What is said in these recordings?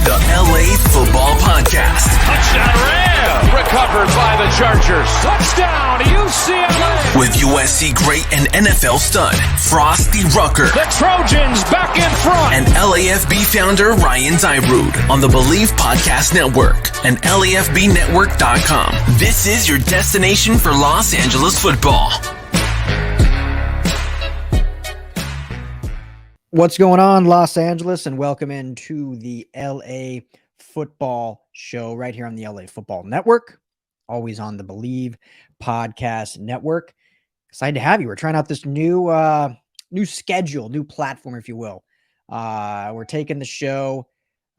the LA Football Podcast. Touchdown Rams! Recovered by the Chargers. Touchdown UCLA! With USC great and NFL stud, Frosty Rucker. The Trojans back in front! And LAFB founder Ryan Dyrud on the Believe Podcast Network and LAFBnetwork.com. This is your destination for Los Angeles football. What's going on, Los Angeles, and welcome into the LA Football Show right here on the LA Football Network, always on the Believe Podcast Network. Excited to have you. We're trying out this new schedule, new platform, if you will. We're taking the show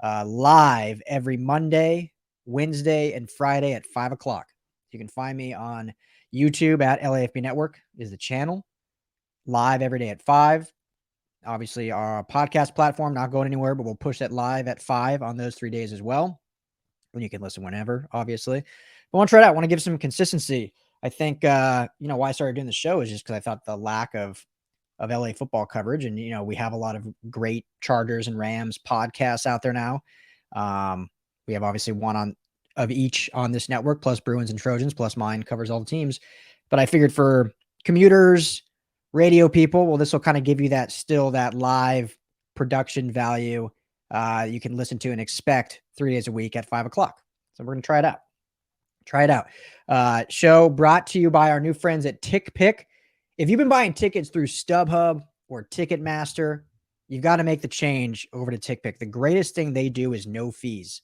live every Monday, Wednesday, and Friday at 5 o'clock. You can find me on YouTube at LAFB Network is the channel, live every day at 5. Obviously, our podcast platform not going anywhere, but we'll push that live at 5 on those 3 days as well. And you can listen whenever, obviously. But I want to try it out. I want to give some consistency. I think, why I started doing the show is just because I thought the lack of LA football coverage. And, we have a lot of great Chargers and Rams podcasts out there now. We have obviously one of each on this network, plus Bruins and Trojans, plus mine covers all the teams. But I figured for commuters, radio people, well, this will kind of give you that live production value you can listen to and expect 3 days a week at 5 o'clock. So we're going to try it out. Show brought to you by our new friends at TickPick. If you've been buying tickets through StubHub or Ticketmaster, you've got to make the change over to TickPick. The greatest thing they do is no fees,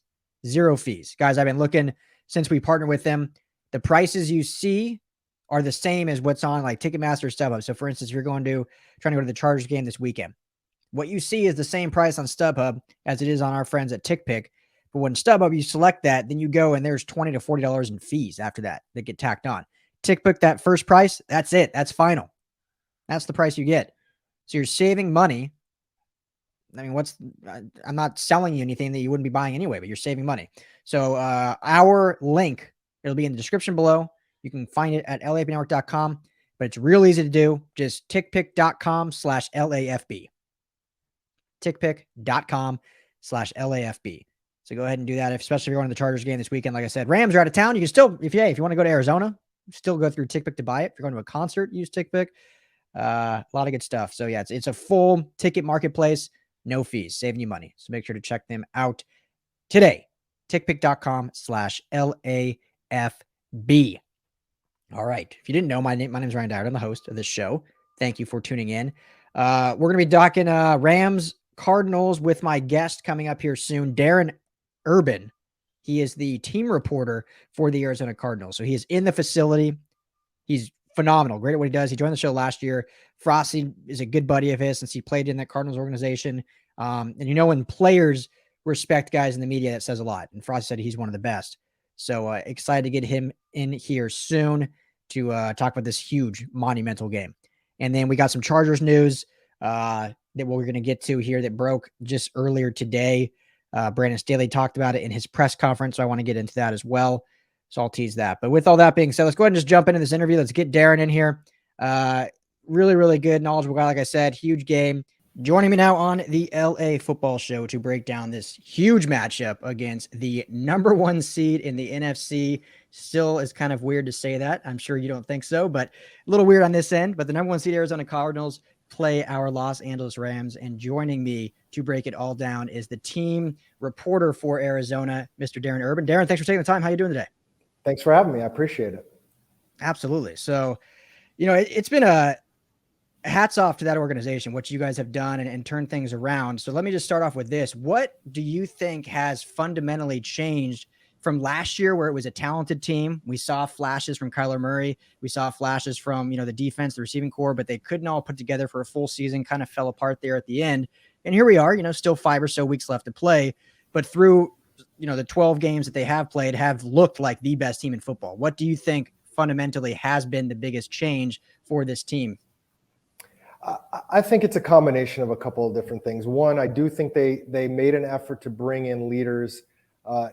0 fees. Guys, I've been looking since we partnered with them. The prices you see are the same as what's on like Ticketmaster or StubHub. So for instance, if you're trying to go to the Chargers game this weekend, what you see is the same price on StubHub as it is on our friends at TickPick. But when StubHub, you select that, then you go and there's $20 to $40 in fees after that get tacked on. TickPick, that first price, that's it. That's final. That's the price you get. So you're saving money. I mean, I'm not selling you anything that you wouldn't be buying anyway, but you're saving money. So our link, it'll be in the description below. You can find it at LAFBnetwork.com, but it's real easy to do. Just tickpick.com/LAFB. Tickpick.com/LAFB. So go ahead and do that, especially if you're going to the Chargers game this weekend. Like I said, Rams are out of town. You can still, if you want to go to Arizona, still go through TickPick to buy it. If you're going to a concert, use TickPick. A lot of good stuff. So yeah, it's a full ticket marketplace, no fees, saving you money. So make sure to check them out today. Tickpick.com/LAFB. All right. If you didn't know, my name is Ryan Dyrud. I'm the host of this show. Thank you for tuning in. We're going to be talking Rams Cardinals with my guest coming up here soon, Darren Urban. He is the team reporter for the Arizona Cardinals. So he is in the facility. He's phenomenal. Great at what he does. He joined the show last year. Frosty is a good buddy of his since he played in that Cardinals organization. And when players respect guys in the media, that says a lot. And Frosty said he's one of the best. So excited to get him in here soon to talk about this huge, monumental game. And then we got some Chargers news that we're going to get to here that broke just earlier today. Brandon Staley talked about it in his press conference, so I want to get into that as well. So I'll tease that. But with all that being said, let's go ahead and just jump into this interview. Let's get Darren in here. Really, really good, knowledgeable guy, like I said. Huge game. Joining me now on the LA Football Show to break down this huge matchup against the number 1 seed in the NFC. Still is kind of weird to say that. I'm sure you don't think so, but a little weird on this end. But the number 1 seed Arizona Cardinals play our Los Angeles Rams. And joining me to break it all down is the team reporter for Arizona, Mr. Darren Urban. Darren, thanks for taking the time. How you doing today? Thanks for having me. I appreciate it. Absolutely. So, it's been a hats off to that organization, what you guys have done and turned things around. So let me just start off with this. What do you think has fundamentally changed from last year, where it was a talented team? We saw flashes from Kyler Murray. We saw flashes from, the defense, the receiving core, but they couldn't all put together for a full season, kind of fell apart there at the end. And here we are, still 5 or so weeks left to play, but through, the 12 games that they have played have looked like the best team in football. What do you think fundamentally has been the biggest change for this team? I think it's a combination of a couple of different things. One, I do think they made an effort to bring in leaders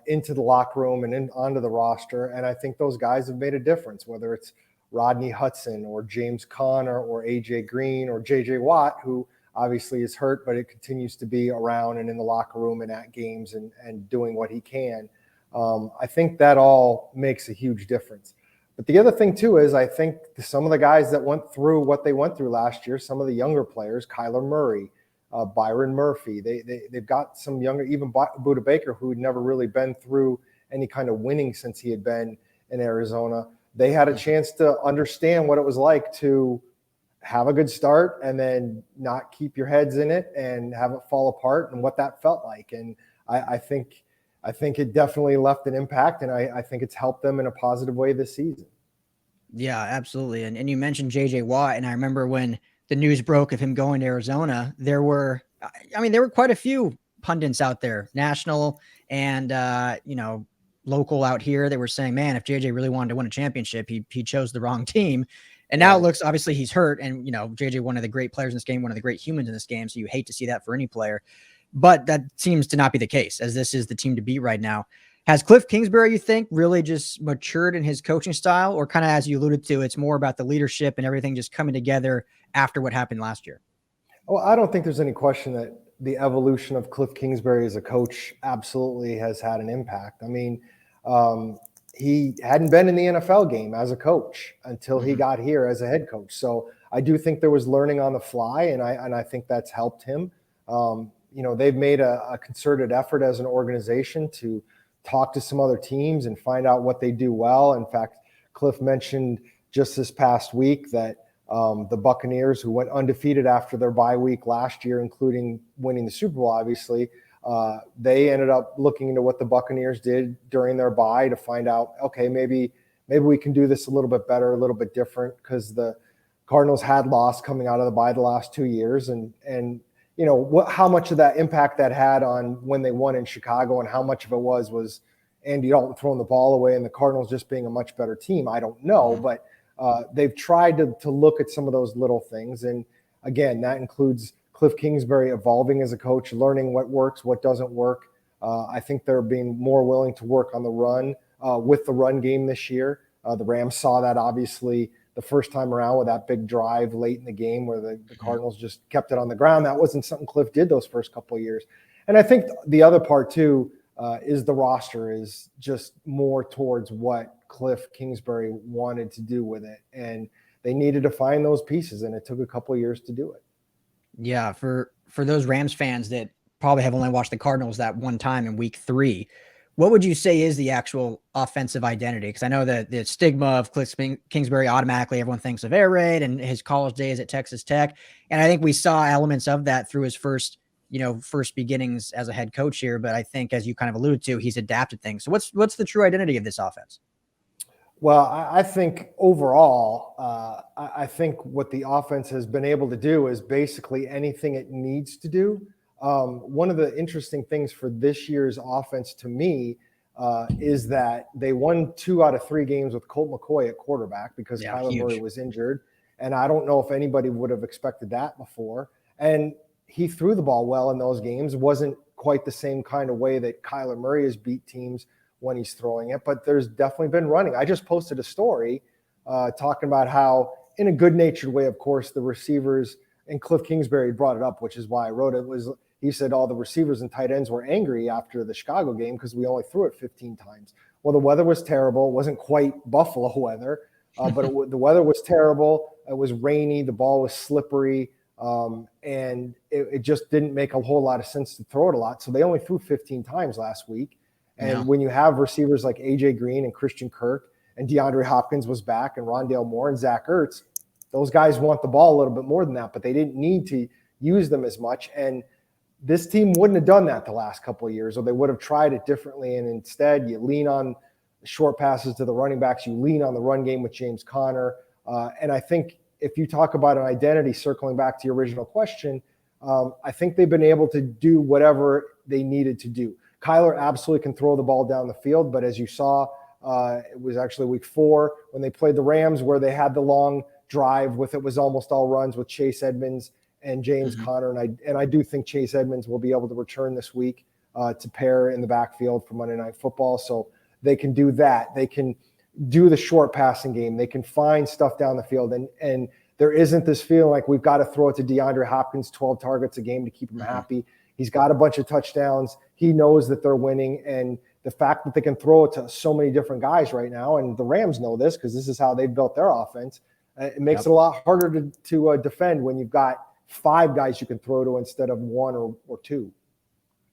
into the locker room and onto the roster. And I think those guys have made a difference, whether it's Rodney Hudson or James Conner or AJ Green or JJ Watt, who obviously is hurt, but it continues to be around and in the locker room and at games and doing what he can. I think that all makes a huge difference. But the other thing too is I think some of the guys that went through what they went through last year, some of the younger players, Kyler Murray, Byron Murphy, they've got some younger, even Budda Baker, who had never really been through any kind of winning since he had been in Arizona. They had a chance to understand what it was like to have a good start and then not keep your heads in it and have it fall apart and what that felt like. And I think it definitely left an impact, and I think it's helped them in a positive way this season. Yeah, absolutely. And you mentioned JJ Watt, and I remember when the news broke of him going to Arizona, there were quite a few pundits out there, national and, local out here. They were saying, man, if JJ really wanted to win a championship, he chose the wrong team. And now it looks, obviously he's hurt, and, JJ, one of the great players in this game, one of the great humans in this game. So you hate to see that for any player, but that seems to not be the case, as this is the team to beat right now. Has Cliff Kingsbury, you think, really just matured in his coaching style, or kind of, as you alluded to, it's more about the leadership and everything just coming together after what happened last year? Well, I don't think there's any question that the evolution of Cliff Kingsbury as a coach absolutely has had an impact. I mean, he hadn't been in the NFL game as a coach until he got here as a head coach. So I do think there was learning on the fly, and I think that's helped him. They've made a concerted effort as an organization to talk to some other teams and find out what they do well. In fact, Cliff mentioned just this past week that the Buccaneers, who went undefeated after their bye week last year, including winning the Super Bowl, obviously, they ended up looking into what the Buccaneers did during their bye to find out, okay, maybe we can do this a little bit better, a little bit different, because the Cardinals had lost coming out of the bye the last 2 years. And how much of that impact that had on when they won in Chicago, and how much of it was Andy Dalton throwing the ball away and the Cardinals just being a much better team, I don't know. But they've tried to look at some of those little things. And again, that includes Cliff Kingsbury evolving as a coach, learning what works, what doesn't work. I think they're being more willing to work on the run with the run game this year. The Rams saw that obviously the first time around with that big drive late in the game where the Cardinals just kept it on the ground. That wasn't something Cliff did those first couple of years. And I think the other part too is the roster is just more towards what Cliff Kingsbury wanted to do with it. And they needed to find those pieces, and it took a couple of years to do it. Yeah, for those Rams fans that probably have only watched the Cardinals that one time in week 3, what would you say is the actual offensive identity? Because I know that the stigma of Cliff Kingsbury, automatically everyone thinks of air raid and his college days at Texas Tech. And I think we saw elements of that through his first beginnings as a head coach here. But I think, as you kind of alluded to, he's adapted things. So what's the true identity of this offense? Well, I think overall, I think what the offense has been able to do is basically anything it needs to do. One of the interesting things for this year's offense to me is that they won 2 out of 3 games with Colt McCoy at quarterback because Kyler Murray was injured. And I don't know if anybody would have expected that before. And he threw the ball well in those games. It wasn't quite the same kind of way that Kyler Murray has beat teams when he's throwing it, but there's definitely been running. I just posted a story talking about how, in a good-natured way, of course, the receivers, and Cliff Kingsbury brought it up, which is why I wrote it, he said all the receivers and tight ends were angry after the Chicago game because we only threw it 15 times. Well, the weather was terrible. It wasn't quite Buffalo weather, but the weather was terrible. It was rainy. The ball was slippery, and it just didn't make a whole lot of sense to throw it a lot. So they only threw 15 times last week. And when you have receivers like A.J. Green and Christian Kirk, and DeAndre Hopkins was back, and Rondale Moore and Zach Ertz, those guys want the ball a little bit more than that, but they didn't need to use them as much. And this team wouldn't have done that the last couple of years, or they would have tried it differently. And instead, you lean on short passes to the running backs. You lean on the run game with James Conner. And I think if you talk about an identity, circling back to your original question, I think they've been able to do whatever they needed to do. Kyler absolutely can throw the ball down the field, but as you saw, it was actually week 4 when they played the Rams where they had the long drive with it was almost all runs with Chase Edmonds and James Conner. And I do think Chase Edmonds will be able to return this week to pair in the backfield for Monday Night Football. So they can do that. They can do the short passing game. They can find stuff down the field. And there isn't this feeling like we've got to throw it to DeAndre Hopkins 12 targets a game to keep him happy. He's got a bunch of touchdowns. He knows that they're winning. And the fact that they can throw it to so many different guys right now, and the Rams know this because this is how they've built their offense, it makes it a lot harder to defend when you've got 5 guys you can throw to instead of 1 or 2.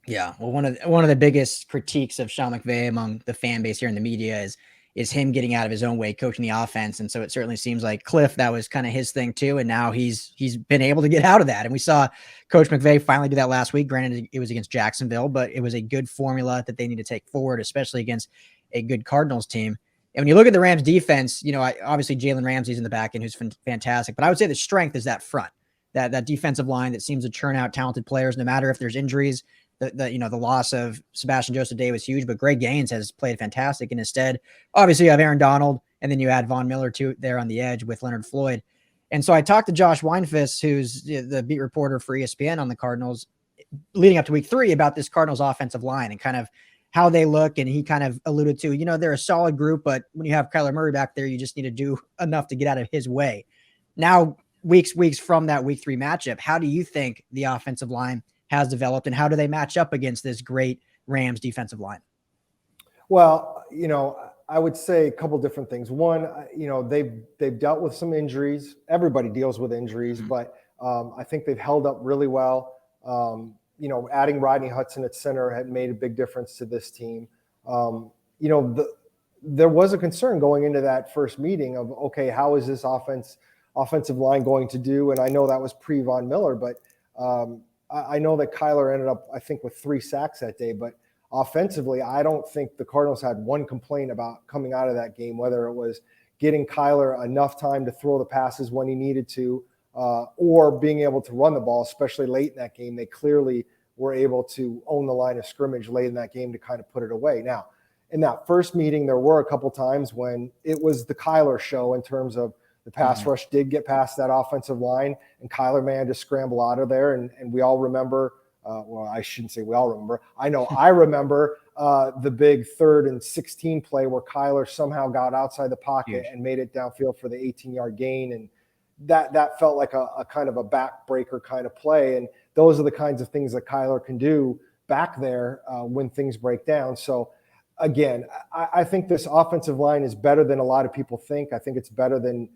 Yeah, well, one of the biggest critiques of Sean McVay among the fan base here in the media is him getting out of his own way, coaching the offense. And so it certainly seems like Cliff, that was kind of his thing too. And now he's been able to get out of that. And we saw Coach McVay finally do that last week. Granted, it was against Jacksonville, but it was a good formula that they need to take forward, especially against a good Cardinals team. And when you look at the Rams defense, obviously Jalen Ramsey's in the back end, who's fantastic, but I would say the strength is that front, that defensive line that seems to churn out talented players, no matter if there's injuries. The loss of Sebastian Joseph Day was huge, but Greg Gaines has played fantastic. And instead, obviously, you have Aaron Donald, and then you add Von Miller too there on the edge with Leonard Floyd. And so I talked to Josh Weinfuss, who's the beat reporter for ESPN on the Cardinals, leading up to week 3, about this Cardinals offensive line and kind of how they look. And he kind of alluded to, they're a solid group, but when you have Kyler Murray back there, you just need to do enough to get out of his way. Now, weeks from that week 3 matchup, how do you think the offensive line has developed, and how do they match up against this great Rams defensive line? Well, I would say a couple different things. One, they've dealt with some injuries. Everybody deals with injuries, but I think they've held up really well. Adding Rodney Hudson at center had made a big difference to this team. There was a concern going into that first meeting of, okay, how is this offensive line going to do? And I know that was pre-Von Miller, but I know that Kyler ended up, I think, with 3 sacks that day, but offensively, I don't think the Cardinals had one complaint about coming out of that game, whether it was getting Kyler enough time to throw the passes when he needed to, or being able to run the ball, especially late in that game. They clearly were able to own the line of scrimmage late in that game to kind of put it away. Now, in that first meeting, there were a couple times when it was the Kyler show in terms of the pass rush did get past that offensive line, and Kyler managed to scramble out of there. And we all remember, I shouldn't say we all remember. I know I remember the big 3rd and 16 play where Kyler somehow got outside the pocket and made it downfield for the 18-yard gain. And that felt like a kind of a backbreaker kind of play. And those are the kinds of things that Kyler can do back there when things break down. So, again, I think this offensive line is better than a lot of people think. I think it's better than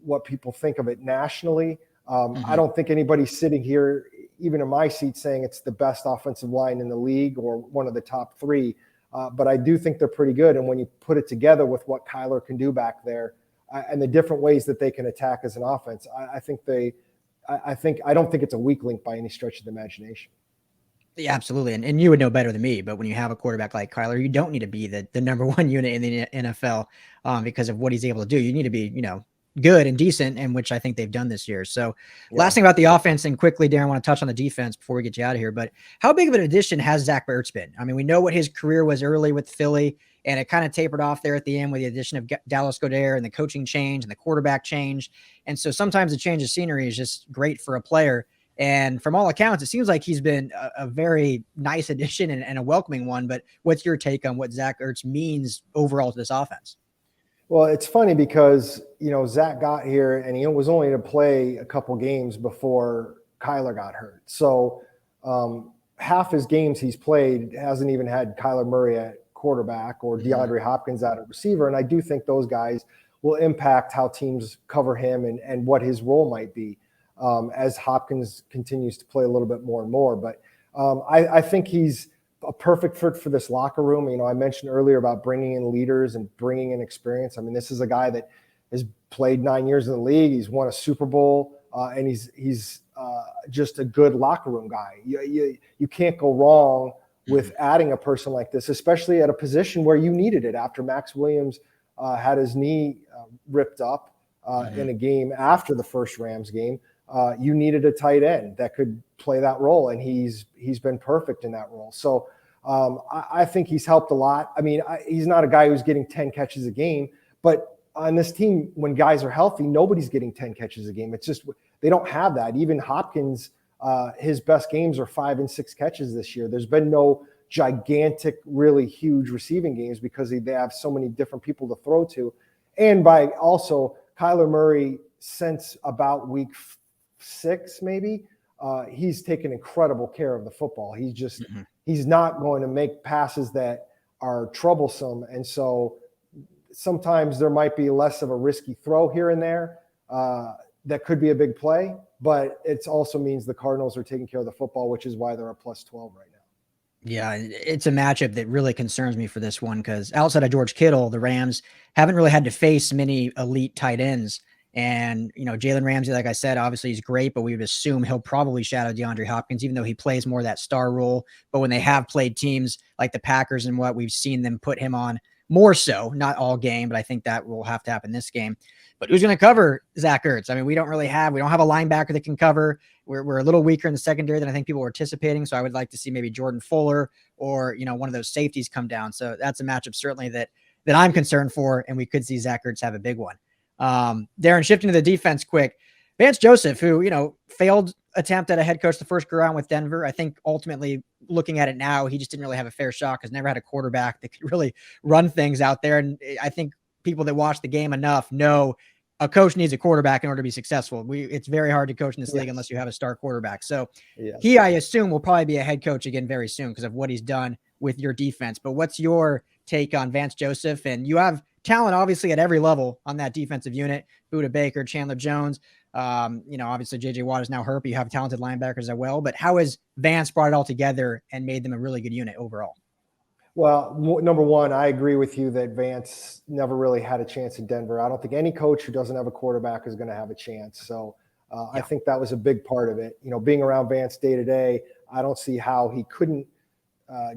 what people think of it nationally. I don't think anybody's sitting here, even in my seat, saying it's the best offensive line in the league or one of the top 3. But I do think they're pretty good. And when you put it together with what Kyler can do back there and the different ways that they can attack as an offense, I don't think it's a weak link by any stretch of the imagination. Yeah, absolutely. And you would know better than me, but when you have a quarterback like Kyler, you don't need to be the number 1 unit in the NFL because of what he's able to do. You need to be, good and decent, and which I think they've done this year. So last thing about the offense, and quickly, Darren, I want to touch on the defense before we get you out of here, but how big of an addition has Zach Ertz been? I mean, we know what his career was early with Philly, and it kind of tapered off there at the end with the addition of Dallas Goedert and the coaching change and the quarterback change. And so sometimes a change of scenery is just great for a player. And from all accounts, it seems like he's been a very nice addition and a welcoming one. But what's your take on what Zach Ertz means overall to this offense? Well, it's funny because, Zach got here and he was only to play a couple games before Kyler got hurt. So half his games he's played hasn't even had Kyler Murray at quarterback or DeAndre Hopkins at a receiver. And I do think those guys will impact how teams cover him and what his role might be as Hopkins continues to play a little bit more and more. But I think he's a perfect fit for this locker room. I mentioned earlier about bringing in leaders and bringing in experience. I mean, this is a guy that has played 9 years in the league. He's won a Super Bowl, and he's just a good locker room guy. You can't go wrong with adding a person like this, especially at a position where you needed it after Max Williams had his knee ripped up in a game after the first Rams game. You needed a tight end that could play that role, and he's been perfect in that role. So I think he's helped a lot. I mean, he's not a guy who's getting 10 catches a game, but on this team, when guys are healthy, nobody's getting 10 catches a game. It's just they don't have that. Even Hopkins, his best games are 5 and 6 catches this year. There's been no gigantic, really huge receiving games because they have so many different people to throw to. And by also Kyler Murray since about week 6, maybe, he's taken incredible care of the football. He's not going to make passes that are troublesome. And so sometimes there might be less of a risky throw here and there that could be a big play, but it also means the Cardinals are taking care of the football, which is why they're a +12 right now. Yeah, it's a matchup that really concerns me for this one because outside of George Kittle, the Rams haven't really had to face many elite tight ends. And, Jalen Ramsey, like I said, obviously he's great, but we would assume he'll probably shadow DeAndre Hopkins, even though he plays more that star role. But when they have played teams like the Packers and what we've seen them put him on more so, not all game, but I think that will have to happen this game. But who's going to cover Zach Ertz? I mean, we don't have a linebacker that can cover. We're a little weaker in the secondary than I think people were anticipating. So I would like to see maybe Jordan Fuller or, one of those safeties come down. So that's a matchup certainly that I'm concerned for, and we could see Zach Ertz have a big one. Darren, shifting to the defense quick, Vance Joseph, who, failed attempt at a head coach the first go around with Denver. I think ultimately looking at it now, he just didn't really have a fair shot because never had a quarterback that could really run things out there. And I think people that watch the game enough know a coach needs a quarterback in order to be successful. It's very hard to coach in this league unless you have a star quarterback. So he, I assume, will probably be a head coach again very soon because of what he's done with your defense. But what's your take on Vance Joseph? And you have talent, obviously, at every level on that defensive unit. Buda Baker, Chandler Jones, obviously JJ Watt is now hurt, but you have talented linebackers as well. But how has Vance brought it all together and made them a really good unit overall? Well, number one, I agree with you that Vance never really had a chance in Denver. I don't think any coach who doesn't have a quarterback is going to have a chance. So I think that was a big part of it. Being around Vance day to day, I don't see how he couldn't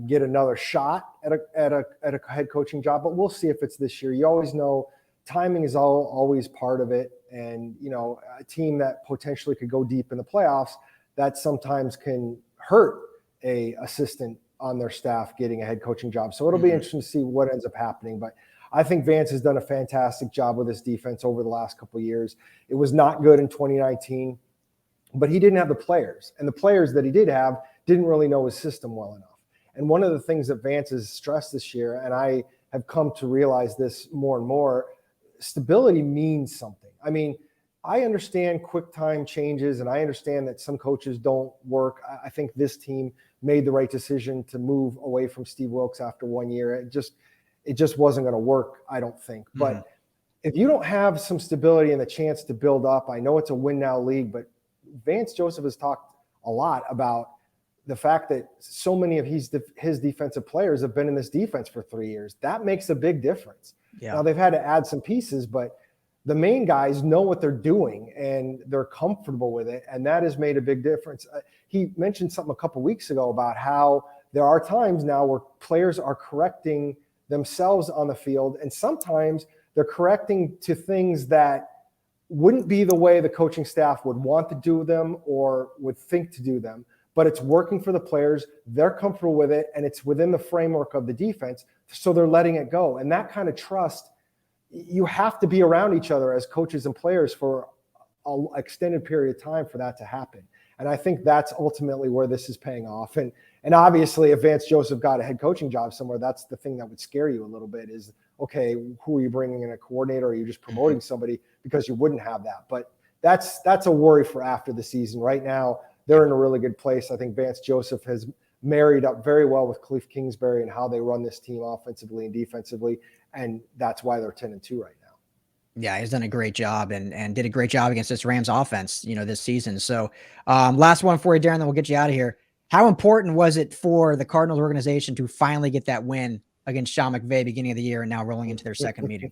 get another shot at a head coaching job. But we'll see if it's this year. You always know timing is always part of it. And, a team that potentially could go deep in the playoffs, that sometimes can hurt a assistant on their staff getting a head coaching job. So it'll be interesting to see what ends up happening. But I think Vance has done a fantastic job with his defense over the last couple of years. It was not good in 2019, but he didn't have the players. And the players that he did have didn't really know his system well enough. And one of the things that Vance has stressed this year, and I have come to realize this more and more, stability means something. I mean, I understand quick time changes, and I understand that some coaches don't work. I think this team made the right decision to move away from Steve Wilkes after 1 year. It just wasn't going to work, I don't think. But if you don't have some stability and the chance to build up, I know it's a win now league, but Vance Joseph has talked a lot about the fact that so many of his defensive players have been in this defense for 3 years. That makes a big difference. Yeah. Now they've had to add some pieces, but the main guys know what they're doing and they're comfortable with it. And that has made a big difference. He mentioned something a couple of weeks ago about how there are times now where players are correcting themselves on the field. And sometimes they're correcting to things that wouldn't be the way the coaching staff would want to do them or would think to do them, but it's working for the players. They're comfortable with it, and it's within the framework of the defense, so they're letting it go. And that kind of trust, you have to be around each other as coaches and players for an extended period of time for that to happen. And I think that's ultimately where this is paying off. And obviously, if Vance Joseph got a head coaching job somewhere, that's the thing that would scare you a little bit is, okay, who are you bringing in, a coordinator, or are you just promoting somebody because you wouldn't have that? But that's a worry for after the season. Right now, they're in a really good place. I think Vance Joseph has married up very well with Cliff Kingsbury and how they run this team offensively and defensively. And that's why they're 10-2 right now. Yeah, he's done a great job and did a great job against this Rams offense, this season. So last one for you, Darren, then we'll get you out of here. How important was it for the Cardinals organization to finally get that win against Sean McVay beginning of the year and now rolling into their second meeting?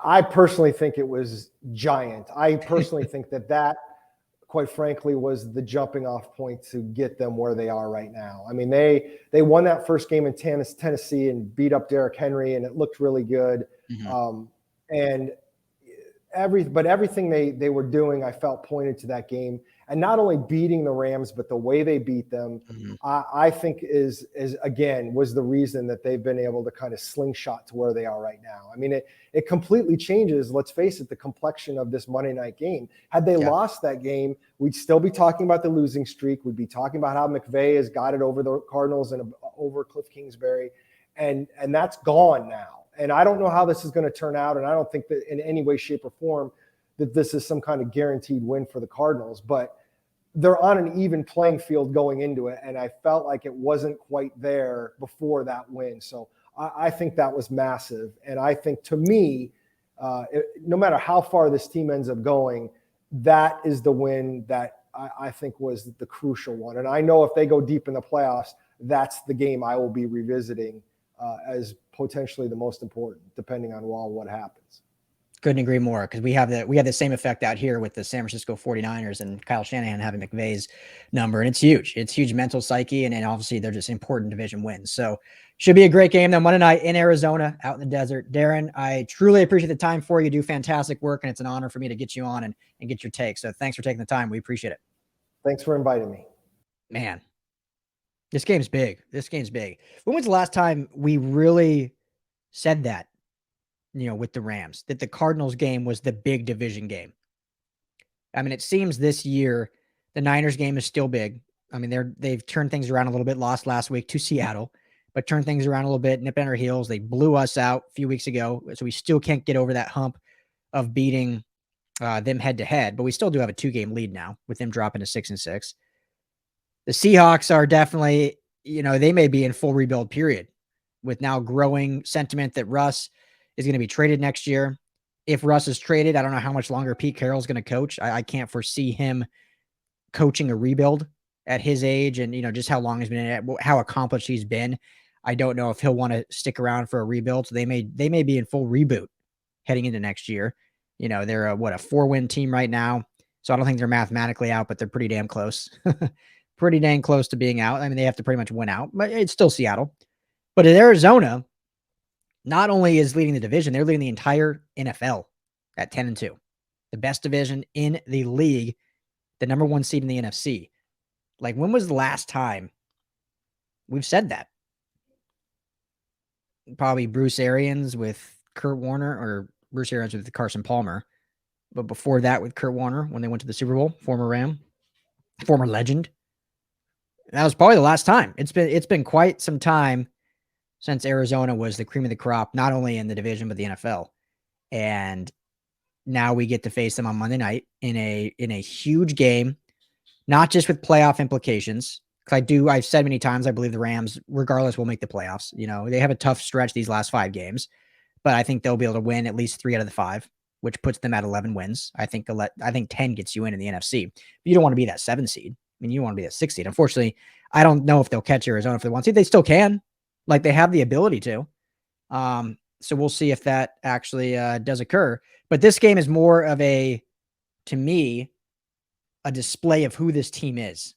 I personally think it was giant. I personally think that quite frankly, was the jumping off point to get them where they are right now. I mean, they won that first game in Tennessee and beat up Derrick Henry, and it looked really good. But everything they were doing, I felt pointed to that game. And not only beating the Rams, but the way they beat them, I think is again, was the reason that they've been able to kind of slingshot to where they are right now. I mean, it completely changes, let's face it, the complexion of this Monday night game. Had they lost that game, we'd still be talking about the losing streak. We'd be talking about how McVay has got it over the Cardinals and over Cliff Kingsbury. And that's gone now. And I don't know how this is going to turn out. And I don't think that in any way, shape, or form that this is some kind of guaranteed win for the Cardinals, but they're on an even playing field going into it. And I felt like it wasn't quite there before that win. So I think that was massive. And I think, to me, no matter how far this team ends up going, that is the win that I think was the crucial one. And I know if they go deep in the playoffs, that's the game I will be revisiting as potentially the most important, depending on what happens. Couldn't agree more, because we have the same effect out here with the San Francisco 49ers and Kyle Shanahan having McVay's number. And it's huge. It's huge mental psyche. And obviously they're just important division wins. So should be a great game though, Monday night in Arizona, out in the desert. Darren, I truly appreciate the time for you. You do fantastic work, and it's an honor for me to get you on and get your take. So thanks for taking the time. We appreciate it. Thanks for inviting me. Man, this game's big. This game's big. When was the last time we really said that? With the Rams, that the Cardinals game was the big division game. I mean, it seems this year the Niners game is still big. I mean, they've turned things around a little bit, lost last week to Seattle, but turned things around a little bit, nipped on our heels. They blew us out a few weeks ago, so we still can't get over that hump of beating them head to head, but we still do have a 2-game lead now with them dropping to 6-6. The Seahawks are definitely, they may be in full rebuild period, with now growing sentiment that Russ is going to be traded next year. If Russ is traded, I don't know how much longer Pete Carroll's going to coach. I can't foresee him coaching a rebuild at his age, and just how long he's been in it, how accomplished he's been. I don't know if he'll want to stick around for a rebuild. So they may be in full reboot heading into next year. They're a 4-win team right now. So I don't think they're mathematically out, but they're pretty damn close. Pretty dang close to being out. I mean, they have to pretty much win out, but it's still Seattle. But in Arizona, not only is leading the division, they're leading the entire NFL at 10-2. The best division in the league, the number 1 seed in the NFC. Like, when was the last time we've said that? Probably Bruce Arians with Kurt Warner, or Bruce Arians with Carson Palmer. But before that with Kurt Warner when they went to the Super Bowl, former Ram, former legend. That was probably the last time. It's been quite some time since Arizona was the cream of the crop, not only in the division, but the NFL. And now we get to face them on Monday night in a huge game, not just with playoff implications. Because I've said many times, I believe the Rams, regardless, will make the playoffs. They have a tough stretch these last 5 games, but I think they'll be able to win at least 3 out of the 5, which puts them at 11 wins. I think 10 gets you in the NFC. But you don't want to be that 7 seed. I mean, you want to be that 6 seed. Unfortunately, I don't know if they'll catch Arizona for the 1 seed. They still can. Like, they have the ability to. So we'll see if that actually does occur. But this game is more of to me, a display of who this team is.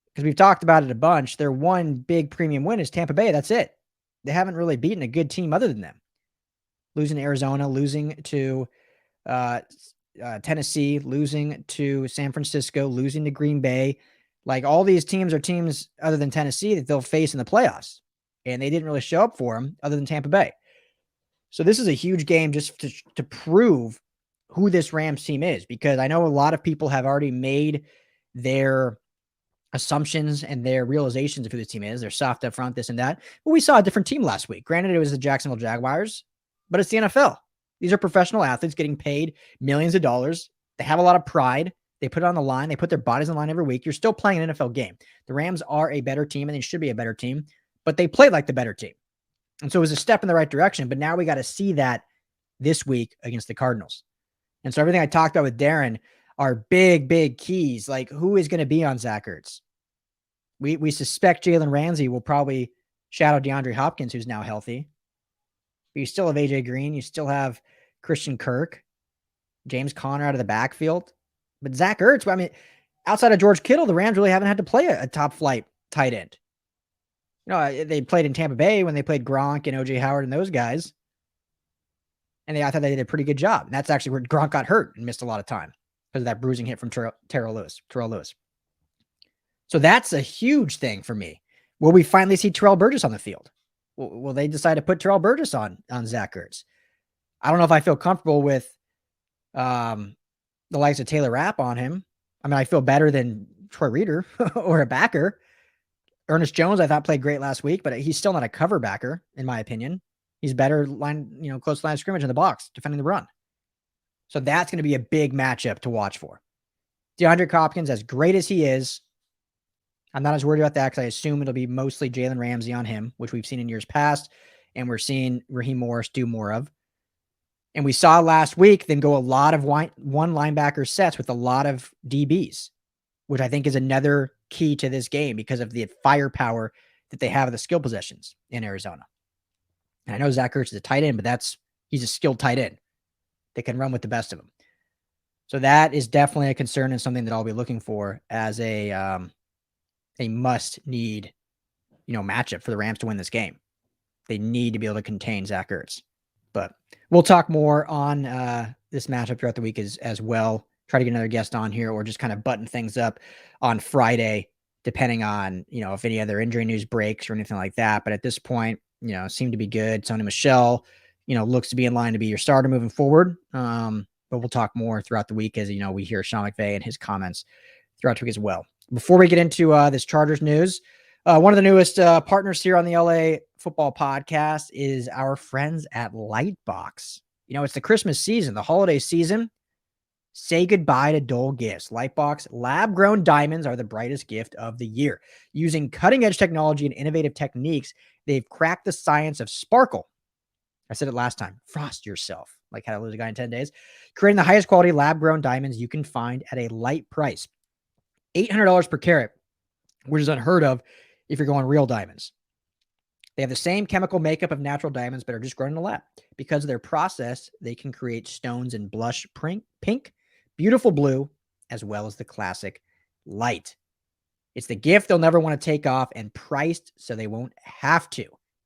Because we've talked about it a bunch. Their one big premium win is Tampa Bay. That's it. They haven't really beaten a good team other than them. Losing to Arizona, losing to Tennessee, losing to San Francisco, losing to Green Bay. Like, all these teams are teams other than Tennessee that they'll face in the playoffs. And they didn't really show up for them other than Tampa Bay. So this is a huge game just to prove who this Rams team is, because I know a lot of people have already made their assumptions and their realizations of who this team is. They're soft up front, this and that. But we saw a different team last week. Granted, it was the Jacksonville Jaguars, but it's the NFL. These are professional athletes getting paid millions of dollars. They have a lot of pride. They put it on the line. They put their bodies on the line every week. You're still playing an NFL game. The Rams are a better team, and they should be a better team, but they played like the better team. And so it was a step in the right direction, but now we got to see that this week against the Cardinals. And so everything I talked about with Darren are big, big keys. Like, who is going to be on Zach Ertz? We suspect Jalen Ramsey will probably shadow DeAndre Hopkins, who's now healthy. But you still have AJ Green. You still have Christian Kirk, James Conner out of the backfield. But Zach Ertz, I mean, outside of George Kittle, the Rams really haven't had to play a top flight tight end. They played in Tampa Bay when they played Gronk and OJ Howard and those guys. And I thought they did a pretty good job. And that's actually where Gronk got hurt and missed a lot of time because of that bruising hit from Terrell Lewis. So that's a huge thing for me. Will we finally see Terrell Burgess on the field? Will they decide to put Terrell Burgess on Zach Ertz? I don't know if I feel comfortable with the likes of Taylor Rapp on him. I mean, I feel better than Troy Reader or a backer. Ernest Jones, I thought, played great last week, but he's still not a cover backer, in my opinion. He's better close line of scrimmage in the box, defending the run. So that's going to be a big matchup to watch for. DeAndre Hopkins, as great as he is, I'm not as worried about that because I assume it'll be mostly Jalen Ramsey on him, which we've seen in years past, and we're seeing Raheem Morris do more of. And we saw last week them go a lot of one linebacker sets with a lot of DBs, which I think is another key to this game because of the firepower that they have of the skill possessions in Arizona. And I know Zach Ertz is a tight end, but he's a skilled tight end. They can run with the best of them. So that is definitely a concern and something that I'll be looking for as a must-need, matchup for the Rams to win this game. They need to be able to contain Zach Ertz. But we'll talk more on this matchup throughout the week as well. Try to get another guest on here or just kind of button things up on Friday, depending on, if any other injury news breaks or anything like that. But at this point, seem to be good. Sony Michel, looks to be in line to be your starter moving forward. But we'll talk more throughout the week as, we hear Sean McVay and his comments throughout the week as well. Before we get into this Chargers news, one of the newest partners here on the LA Football Podcast is our friends at Lightbox. It's the Christmas season, the holiday season. Say goodbye to dull gifts. Lightbox lab-grown diamonds are the brightest gift of the year. Using cutting-edge technology and innovative techniques, they've cracked the science of sparkle. I said it last time. Frost yourself, like how to lose a guy in 10 days. Creating the highest quality lab-grown diamonds you can find at a light price. $800 per carat, which is unheard of if you're going real diamonds. They have the same chemical makeup of natural diamonds, but are just grown in the lab. Because of their process, they can create stones in blush pink, beautiful blue, as well as the classic light. It's the gift they'll never want to take off and priced so they won't have to.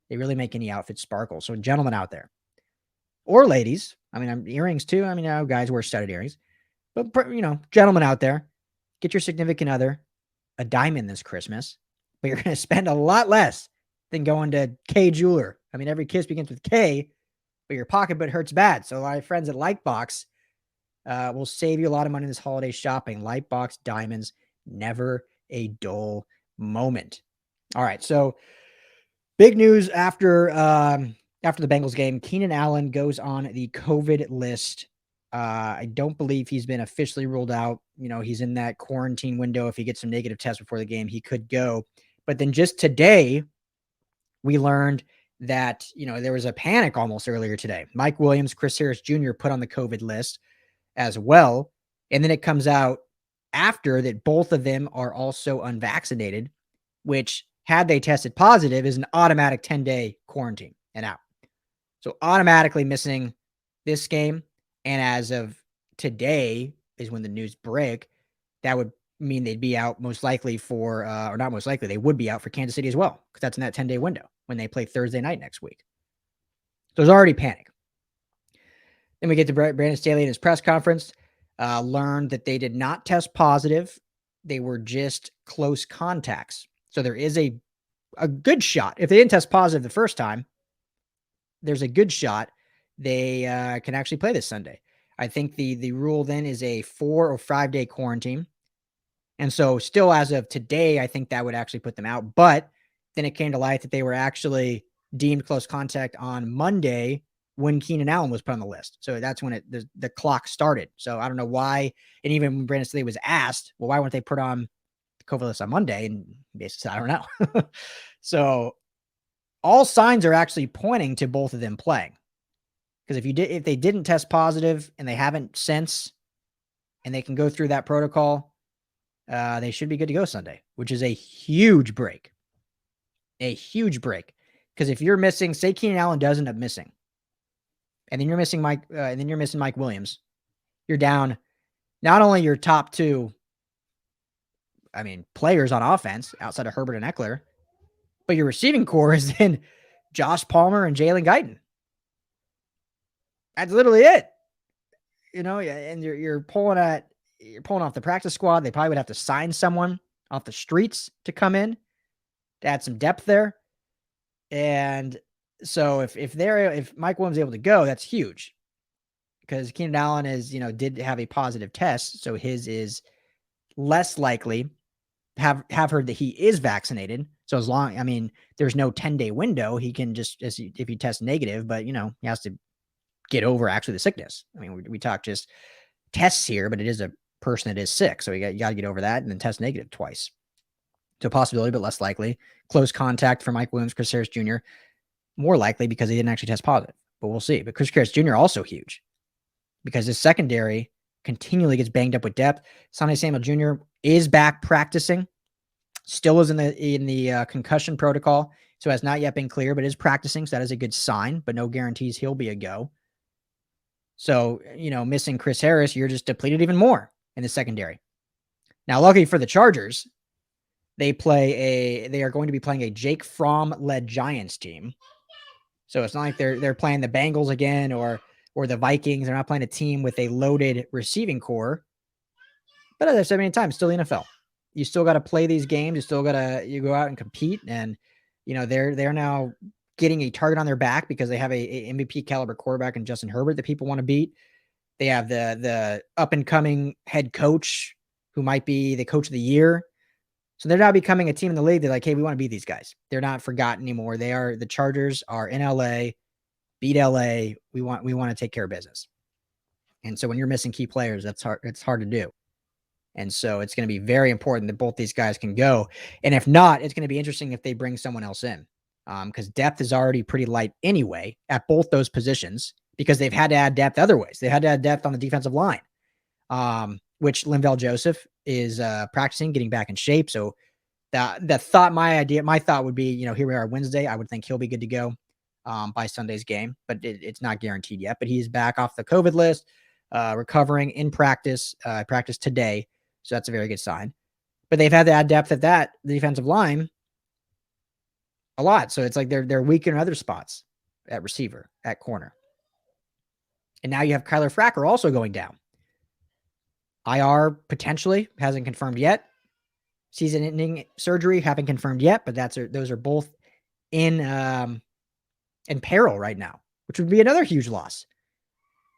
They really make any outfit sparkle. So gentlemen out there, or ladies, earrings too. Guys wear studded earrings, but gentlemen out there, get your significant other a diamond this Christmas, but you're going to spend a lot less than going to K Jeweler. Every kiss begins with K, but your pocketbook hurts bad. So our friends at Lightbox will save you a lot of money this holiday shopping. Lightbox diamonds, never a dull moment. All right, so big news after the Bengals game. Keenan Allen goes on the COVID list. I don't believe he's been officially ruled out. He's in that quarantine window. If he gets some negative tests before the game, he could go. But then just today, we learned that, there was a panic almost earlier today. Mike Williams, Chris Harris Jr. put on the COVID list as well. And then it comes out after that both of them are also unvaccinated, which, had they tested positive, is an automatic 10-day quarantine and out. So automatically missing this game. And as of today is when the news break, that would mean they'd be out most likely for, or not most likely, they would be out for Kansas City as well, because that's in that 10-day window when they play Thursday night next week. So there's already panic. Then we get to Brandon Staley in his press conference, learned that they did not test positive. They were just close contacts. So there is a good shot. If they didn't test positive the first time, there's a good shot they can actually play this Sunday. I think the rule then is a 4 or 5 day quarantine. And so still as of today, I think that would actually put them out. But then it came to light that they were actually deemed close contact on Monday when Keenan Allen was put on the list. So that's when the clock started. So I don't know why. And even when Brandon Staley was asked, well, why weren't they put on the COVID list on Monday? And basically said, I don't know. So all signs are actually pointing to both of them playing. Because if they didn't test positive and they haven't since, and they can go through that protocol, they should be good to go Sunday, which is a huge break. A huge break. Because if you're missing, say Keenan Allen does end up missing, and then you're missing Mike Williams, you're down not only your top two, players on offense outside of Herbert and Eckler, but your receiving core is then Josh Palmer and Jalen Guyton. That's literally it. And you're pulling off the practice squad. They probably would have to sign someone off the streets to come in to add some depth there. And so if Mike Williams is able to go, that's huge. Because Keenan Allen did have a positive test, so his is less likely. Have heard that he is vaccinated. So as long, there's no 10-day window. He can just, if he tests negative, but he has to get over actually the sickness. I mean, we talk just tests here, but it is a person that is sick. So you got to get over that and then test negative twice. So possibility, but less likely. Close contact for Mike Williams, Chris Harris Jr., more likely because he didn't actually test positive, but we'll see. But Chris Harris Jr. also huge because his secondary continually gets banged up with depth. Sonny Samuel Jr. is back practicing, still is in the concussion protocol, so has not yet been clear, but is practicing. So that is a good sign, but no guarantees he'll be a go. So, missing Chris Harris, you're just depleted even more in the secondary. Now, luckily for the Chargers, they are going to be playing a Jake Fromm-led Giants team. So it's not like they're playing the Bengals again or the Vikings. They're not playing a team with a loaded receiving core. But as I've said many times, still the NFL. You still got to play these games. You go out and compete. And, they're now getting a target on their back because they have a MVP caliber quarterback in Justin Herbert that people want to beat. They have the up and coming head coach who might be the coach of the year. So they're now becoming a team in the league. They're like, hey, we want to beat these guys. They're not forgotten anymore. The Chargers are in LA, beat LA. We want to take care of business. And so when you're missing key players, that's hard. It's hard to do. And so it's going to be very important that both these guys can go. And if not, it's going to be interesting if they bring someone else in. Because depth is already pretty light anyway at both those positions because they've had to add depth other ways. They had to add depth on the defensive line, which Linval Joseph is practicing, getting back in shape. So my thought would be, here we are Wednesday. I would think he'll be good to go by Sunday's game, but it's not guaranteed yet. But he's back off the COVID list, recovering in practice. Practice today, so that's a very good sign. But they've had to add depth at the defensive line a lot. So it's like they're weak in other spots at receiver, at corner. And now you have Kyler Fracker also going down. IR potentially, hasn't confirmed yet. Season-ending surgery haven't confirmed yet, but those are both in peril right now, which would be another huge loss.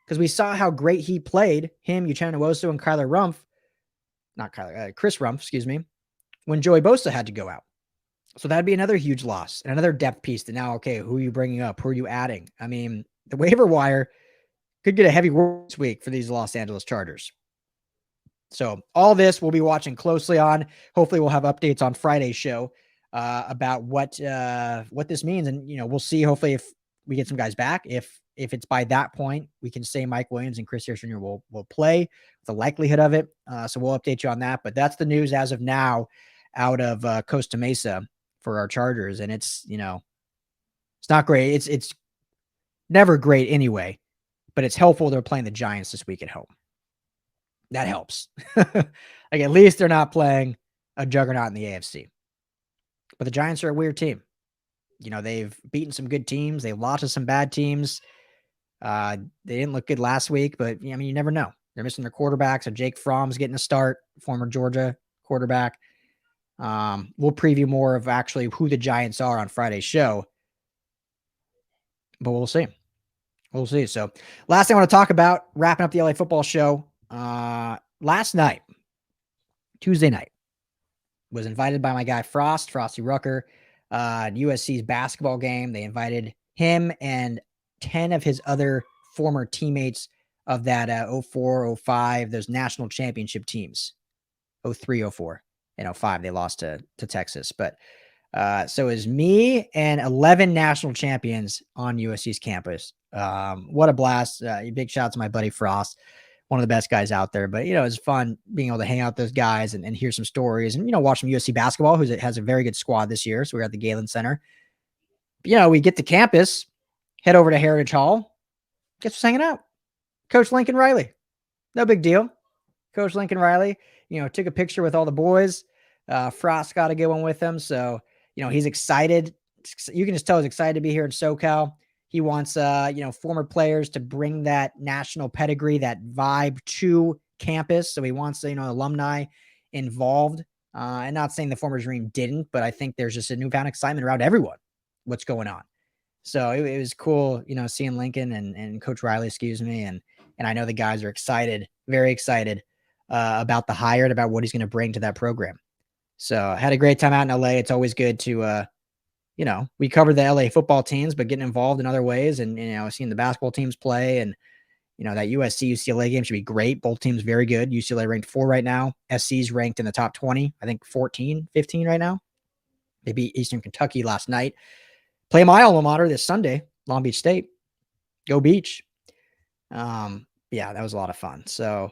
Because we saw how great he played, him, Uchenna Nwosu, and Chris Rumph, excuse me, when Joey Bosa had to go out. So that'd be another huge loss and another depth piece that now, okay, who are you bringing up? Who are you adding? I mean, the waiver wire could get a heavy work this week for these Los Angeles Chargers. So all this we'll be watching closely on. Hopefully we'll have updates on Friday's show about what this means. And, we'll see hopefully if we get some guys back. If it's by that point, we can say Mike Williams and Chris Harris Jr. will play, the likelihood of it. So we'll update you on that. But that's the news as of now out of Costa Mesa for our Chargers. And it's not great. It's never great anyway, but it's helpful they're playing the Giants this week at home. That helps. Like at least they're not playing a juggernaut in the AFC. But the Giants are a weird team. They've beaten some good teams. They've lost to some bad teams. They didn't look good last week, but you never know. They're missing their quarterback. So Jake Fromm's getting a start, former Georgia quarterback. We'll preview more of actually who the Giants are on Friday's show. But we'll see. We'll see. So last thing I want to talk about, wrapping up the LA football show. Last night, Tuesday night, was invited by my guy Frosty Rucker, USC's basketball game. They invited him and 10 of his other former teammates of that 04, 05, those national championship teams, 03, 04, and 05. They lost to Texas. But so is me and 11 national champions on USC's campus. What a blast. Big shout out to my buddy Frost. One of the best guys out there, but it's fun being able to hang out with those guys and hear some stories and, watch some USC basketball, who has a very good squad this year. So we're at the Galen Center. We get to campus, head over to Heritage Hall. Guess who's hanging out? Coach Lincoln Riley. No big deal. Coach Lincoln Riley, took a picture with all the boys. Frost got a good one with him. So, he's excited. You can just tell he's excited to be here in SoCal. He wants, former players to bring that national pedigree, that vibe to campus. So he wants, alumni involved. And not saying the former Dream didn't, but I think there's just a newfound excitement around everyone, what's going on. So it was cool, seeing Lincoln and Coach Riley, and I know the guys are excited, very excited about the hire and about what he's going to bring to that program. So I had a great time out in LA. It's always good to we covered the LA football teams, but getting involved in other ways and, seeing the basketball teams play and, that USC UCLA game should be great. Both teams very good. UCLA ranked 4 right now. SC's ranked in the top 20, I think 14, 15 right now. They beat Eastern Kentucky last night. Play my alma mater this Sunday, Long Beach State. Go Beach. Yeah, that was a lot of fun. So,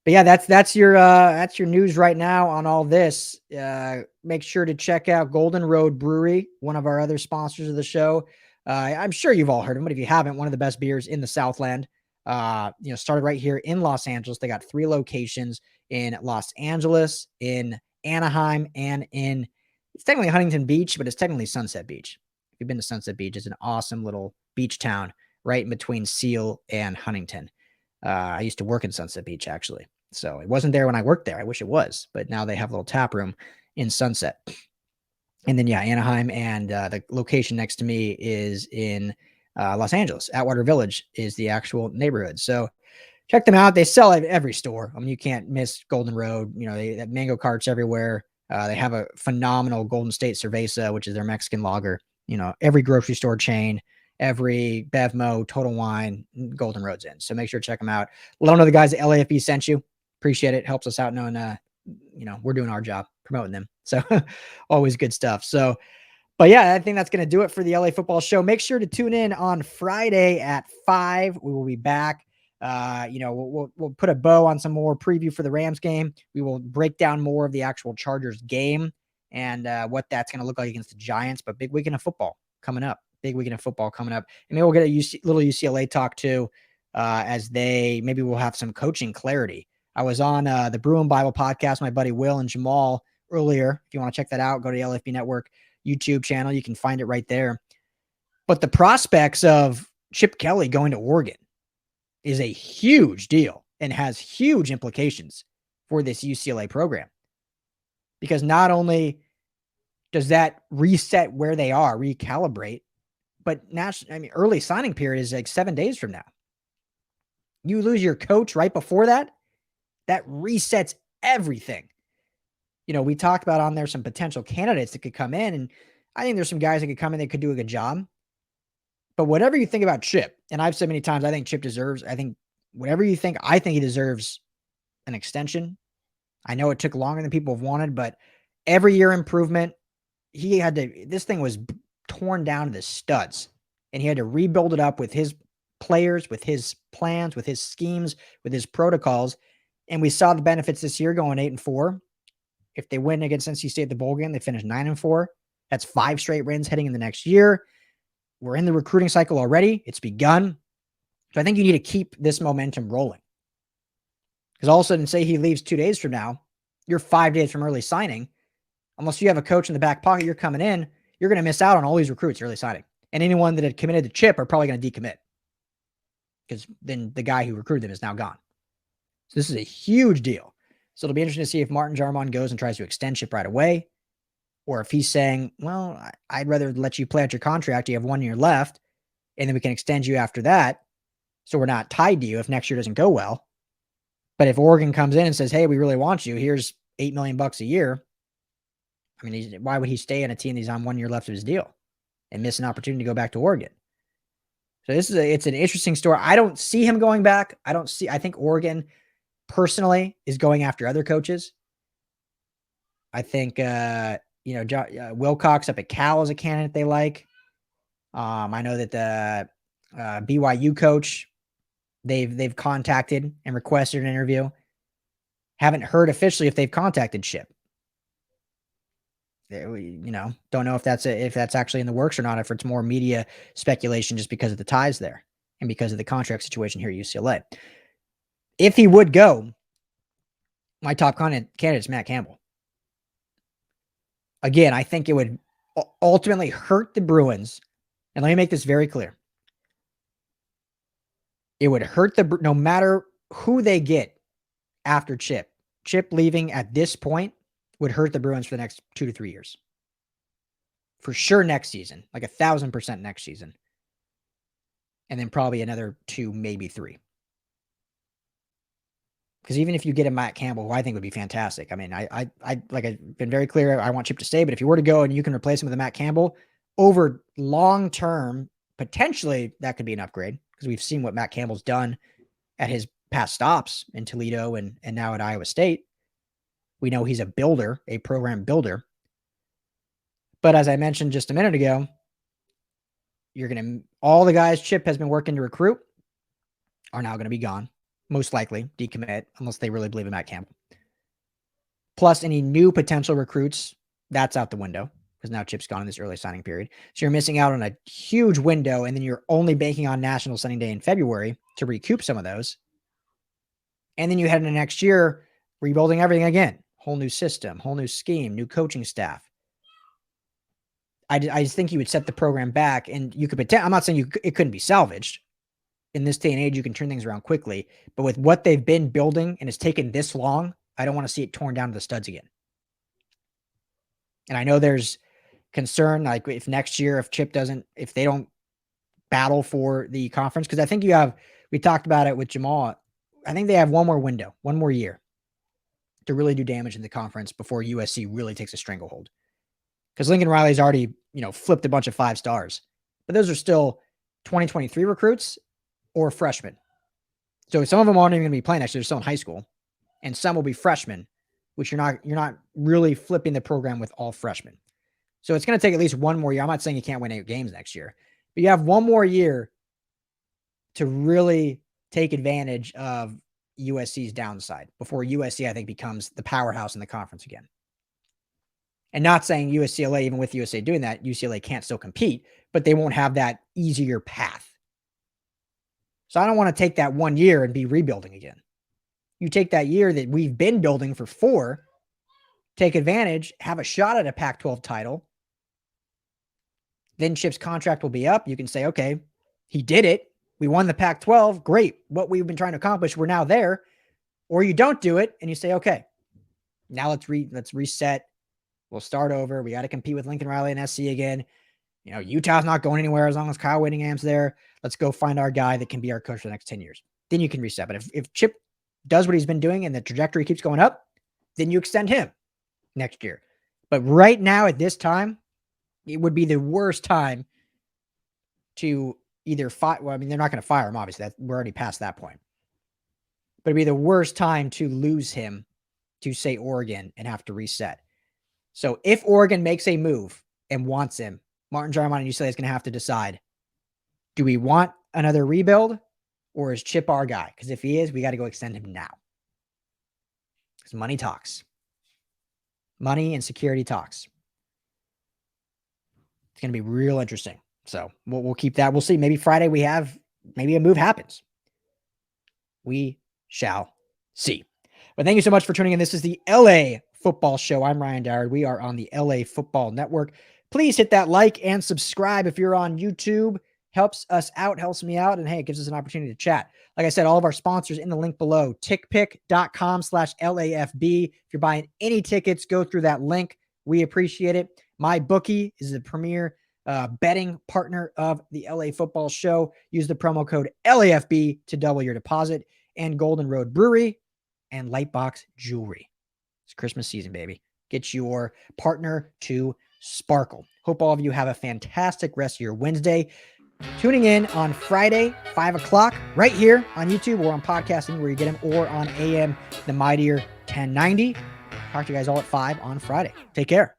but yeah, that's your news right now on all this. Make sure to check out Golden Road Brewery, one of our other sponsors of the show. I'm sure you've all heard of them, but if you haven't, one of the best beers in the Southland. Started right here in Los Angeles. They got 3 locations in Los Angeles, in Anaheim, and it's technically Huntington Beach, but it's technically Sunset Beach. If you've been to Sunset Beach, it's an awesome little beach town right in between Seal and Huntington. I used to work in Sunset Beach, actually. So it wasn't there when I worked there. I wish it was, but now they have a little tap room in Sunset. And then, Anaheim, and the location next to me is in Los Angeles. Atwater Village is the actual neighborhood. So check them out. They sell at every store. I mean, you can't miss Golden Road. They have mango carts everywhere. They have a phenomenal Golden State Cerveza, which is their Mexican lager. Every grocery store chain, every Bevmo, Total Wine, Golden Road's in. So make sure to check them out. Let them know the guys at LAFB sent you. Appreciate it. Helps us out knowing, we're doing our job promoting them. So always good stuff. So, but yeah, I think that's going to do it for the LA football show. Make sure to tune in on Friday at 5. We will be back. We'll put a bow on some more preview for the Rams game. We will break down more of the actual Chargers game and what that's going to look like against the Giants. But big weekend of football coming up. And maybe we'll get a little UCLA talk too, as maybe we'll have some coaching clarity. I was on the Bruin Bible podcast, my buddy Will and Jamal earlier. If you want to check that out, go to the LFB Network YouTube channel. You can find it right there. But the prospects of Chip Kelly going to Oregon is a huge deal and has huge implications for this UCLA program. Because not only does that reset where they are, recalibrate, but early signing period is like 7 days from now. You lose your coach right before that, that resets everything. We talked about on there some potential candidates that could come in, and I think there's some guys that could come in that could do a good job. But whatever you think about Chip, and I've said many times, I think whatever you think, I think he deserves an extension. I know it took longer than people have wanted, but every year improvement, this thing was torn down to the studs, and he had to rebuild it up with his players, with his plans, with his schemes, with his protocols. And we saw the benefits this year going 8-4. If they win against NC State at the bowl game, they finish 9-4. That's 5 straight wins heading in the next year. We're in the recruiting cycle already. It's begun. So I think you need to keep this momentum rolling. Because all of a sudden, say he leaves 2 days from now, you're 5 days from early signing. Unless you have a coach in the back pocket, you're coming in, you're going to miss out on all these recruits early signing. And anyone that had committed to Chip are probably going to decommit. Because then the guy who recruited them is now gone. So this is a huge deal. So it'll be interesting to see if Martin Jarmon goes and tries to extend Chip right away. Or if he's saying, well, I'd rather let you play out your contract. You have 1 year left, and then we can extend you after that. So we're not tied to you if next year doesn't go well. But if Oregon comes in and says, hey, we really want you, here's $8 million a year. I mean, why would he stay in a team that's on 1 year left of his deal and miss an opportunity to go back to Oregon? So it's an interesting story. I don't see him going back. I think Oregon personally is going after other coaches. I think, Wilcox up at Cal is a candidate they like. I know that the BYU coach, they've contacted and requested an interview. Haven't heard officially if they've contacted Chip. Don't know if that's actually in the works or not, if it's more media speculation just because of the ties there and because of the contract situation here at UCLA. If he would go, my top candidate is Matt Campbell. Again, I think it would ultimately hurt the Bruins. And let me make this very clear. It would hurt no matter who they get after Chip. Chip leaving at this point would hurt the Bruins for the next 2 to 3 years. For sure next season, like 1,000% next season. And then probably another 2, maybe 3. Because even if you get a Matt Campbell, who I think would be fantastic. I mean, I like I've been very clear. I want Chip to stay, but if you were to go and you can replace him with a Matt Campbell over long term, potentially that could be an upgrade because we've seen what Matt Campbell's done at his past stops in Toledo and now at Iowa State. We know he's a builder, a program builder. But as I mentioned just a minute ago, all the guys Chip has been working to recruit are now going to be gone. Most likely decommit unless they really believe in Matt Campbell. Plus any new potential recruits, that's out the window because now Chip's gone in this early signing period. So you're missing out on a huge window, and then you're only banking on National Signing Day in February to recoup some of those. And then you head into next year rebuilding everything again. Whole new system, whole new scheme, new coaching staff. I just think you would set the program back, and you could I'm not saying it couldn't be salvaged. In this day and age, you can turn things around quickly. But with what they've been building and it's taken this long, I don't want to see it torn down to the studs again. And I know there's concern, like if next year, if they don't battle for the conference, because I think we talked about it with Jamal. I think they have one more window, one more year to really do damage in the conference before USC really takes a stranglehold. Because Lincoln Riley's already, flipped a bunch of 5 stars, but those are still 2023 recruits or freshmen. So some of them aren't even going to be playing next year. They're still in high school, and some will be freshmen, which you're not really flipping the program with all freshmen. So it's going to take at least one more year. I'm not saying you can't win 8 games next year, but you have one more year to really take advantage of USC's downside before USC, I think, becomes the powerhouse in the conference again. And not saying UCLA, even with USC doing that, UCLA can't still compete, but they won't have that easier path. So I don't want to take that 1 year and be rebuilding again. You take that year that we've been building for 4, take advantage, have a shot at a Pac-12 title. Then Chip's contract will be up. You can say, okay, he did it. We won the Pac-12. Great. What we've been trying to accomplish, we're now there. Or you don't do it and you say, okay, now let's reset. We'll start over. We got to compete with Lincoln Riley and SC again. Utah's not going anywhere as long as Kyle Whittingham's there. Let's go find our guy that can be our coach for the next 10 years. Then you can reset. But if Chip does what he's been doing and the trajectory keeps going up, then you extend him next year. But right now at this time, it would be the worst time to either fire. Well, I mean, they're not going to fire him, obviously. We're already past that point. But it'd be the worst time to lose him to, say, Oregon and have to reset. So if Oregon makes a move and wants him, Martin Jarmon and UCLA is going to have to decide, do we want another rebuild or is Chip our guy? Because if he is, we got to go extend him now. Because money talks. Money and security talks. It's going to be real interesting. So we'll keep that. We'll see. Maybe Friday maybe a move happens. We shall see. But thank you so much for tuning in. This is the LA Football Show. I'm Ryan Dyrud. We are on the LA Football Network. Please hit that like and subscribe if you're on YouTube. Helps us out, helps me out, and hey, it gives us an opportunity to chat. Like I said, all of our sponsors in the link below, tickpick.com/LAFB. If you're buying any tickets, go through that link. We appreciate it. My bookie is the premier betting partner of the LA Football Show. Use the promo code LAFB to double your deposit. And Golden Road Brewery and Lightbox Jewelry. It's Christmas season, baby. Get your partner to sparkle. Hope all of you have a fantastic rest of your Wednesday. Tuning in on Friday, 5 o'clock, right here on YouTube or on podcasting where you get them, or on AM, the Mightier 1090. Talk to you guys all at 5 on Friday. Take care.